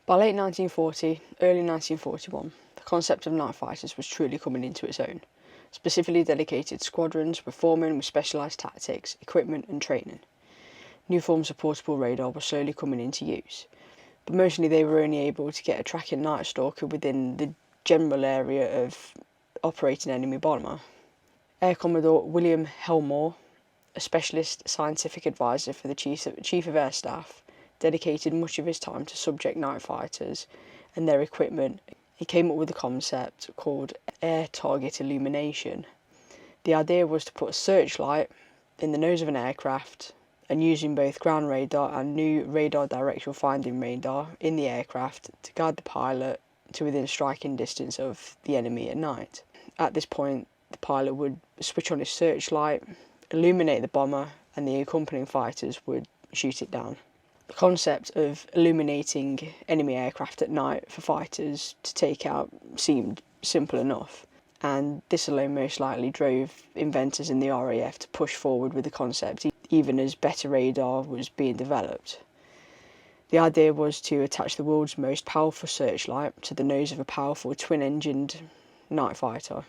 By late 1940, early 1941, the concept of night fighters was truly coming into its own. Specifically dedicated squadrons were forming with specialised tactics, equipment and training. New forms of portable radar were slowly coming into use, but mostly they were only able to get a tracking night stalker within the general area of operating enemy bomber. Air Commodore William Helmore, a specialist scientific advisor for the Chief of Air Staff, dedicated much of his time to subject night fighters and their equipment. He came up with a concept called air target illumination. The idea was to put a searchlight in the nose of an aircraft and using both ground radar and new radar directional finding radar in the aircraft to guide the pilot to within striking distance of the enemy at night. At this point, the pilot would switch on his searchlight, illuminate the bomber, and the accompanying fighters would shoot it down. The concept of illuminating enemy aircraft at night for fighters to take out seemed simple enough, and this alone most likely drove inventors in the RAF to push forward with the concept, even as better radar was being developed. The idea was to attach the world's most powerful searchlight to the nose of a powerful twin-engined night fighter.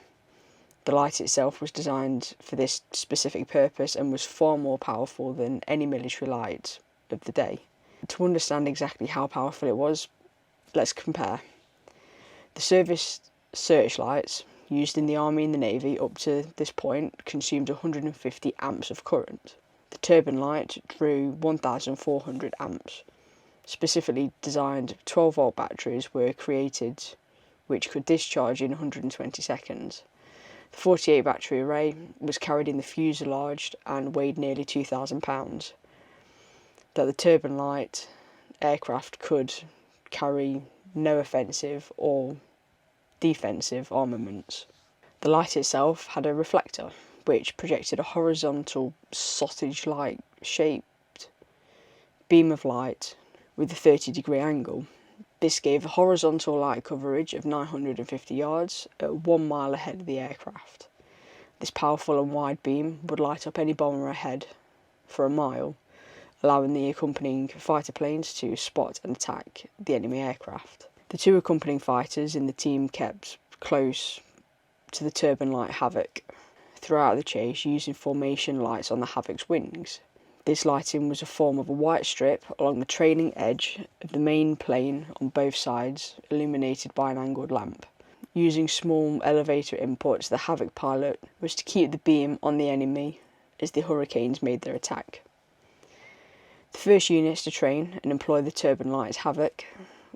The light itself was designed for this specific purpose and was far more powerful than any military light of the day. To understand exactly how powerful it was, let's compare. The service searchlights used in the Army and the Navy up to this point consumed 150 amps of current. The Turbinlite drew 1,400 amps. Specifically designed 12-volt batteries were created which could discharge in 120 seconds. The 48 battery array was carried in the fuselage and weighed nearly 2,000 pounds. That the Turbinlite aircraft could carry no offensive or defensive armaments. The light itself had a reflector, which projected a horizontal sausage-like shaped beam of light with a 30-degree angle. This gave a horizontal light coverage of 950 yards at 1 mile ahead of the aircraft. This powerful and wide beam would light up any bomber ahead for a mile, allowing the accompanying fighter planes to spot and attack the enemy aircraft. The two accompanying fighters in the team kept close to the Turbinlite Havoc throughout the chase, using formation lights on the Havoc's wings. This lighting was a form of a white strip along the trailing edge of the main plane on both sides, illuminated by an angled lamp. Using small elevator inputs, the Havoc pilot was to keep the beam on the enemy as the Hurricanes made their attack. The first units to train and employ the Turbinlite Havoc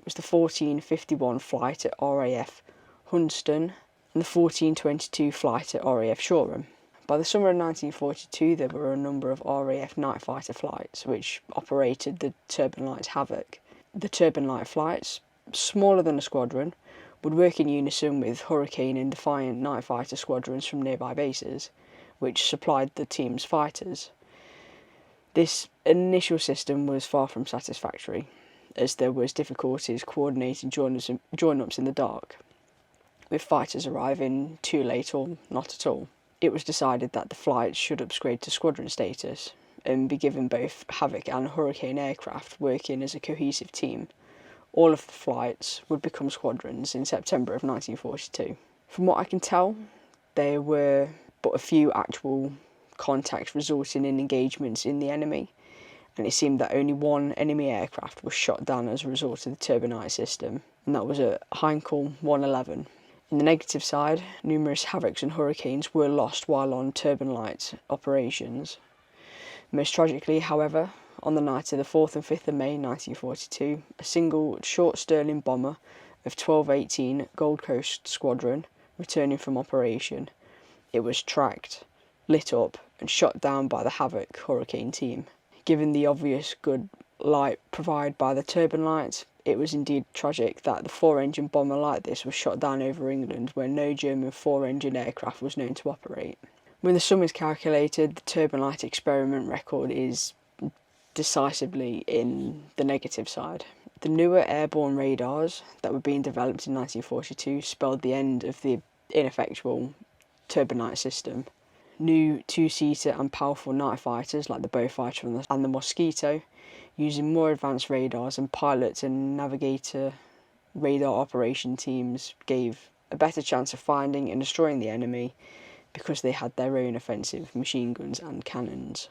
was the 1451 flight at RAF Hunstanton and the 1422 flight at RAF Shoreham. By the summer of 1942, there were a number of RAF night fighter flights which operated the Turbinlite Havoc. The Turbinlite flights, smaller than a squadron, would work in unison with Hurricane and Defiant night fighter squadrons from nearby bases, which supplied the team's fighters. This initial system was far from satisfactory, as there was difficulties coordinating join-ups in the dark, with fighters arriving too late or not at all. It was decided that the flights should upgrade to squadron status and be given both Havoc and Hurricane aircraft working as a cohesive team. All of the flights would become squadrons in September of 1942. From what I can tell, there were but a few actual contacts resulting in engagements in the enemy, and it seemed that only one enemy aircraft was shot down as a result of the Turbinite system, and that was a Heinkel 111. In the negative side, numerous Havocs and Hurricanes were lost while on Turbinlite operations. Most tragically, however, on the night of the 4th and 5th of May 1942, a single short Stirling bomber of 1218 Gold Coast Squadron returning from operation, it was tracked, lit up and shot down by the Havoc Hurricane team. Given the obvious good light provided by the Turbinlite, it was indeed tragic that the 4-engine bomber like this was shot down over England where no German 4-engine aircraft was known to operate. When the sum is calculated, the Turbinlite experiment record is decisively in the negative side. The newer airborne radars that were being developed in 1942 spelled the end of the ineffectual Turbinite system. New two-seater and powerful night fighters like the Beaufighter and the Mosquito, using more advanced radars, and pilot and navigator radar operation teams gave a better chance of finding and destroying the enemy because they had their own offensive machine guns and cannons.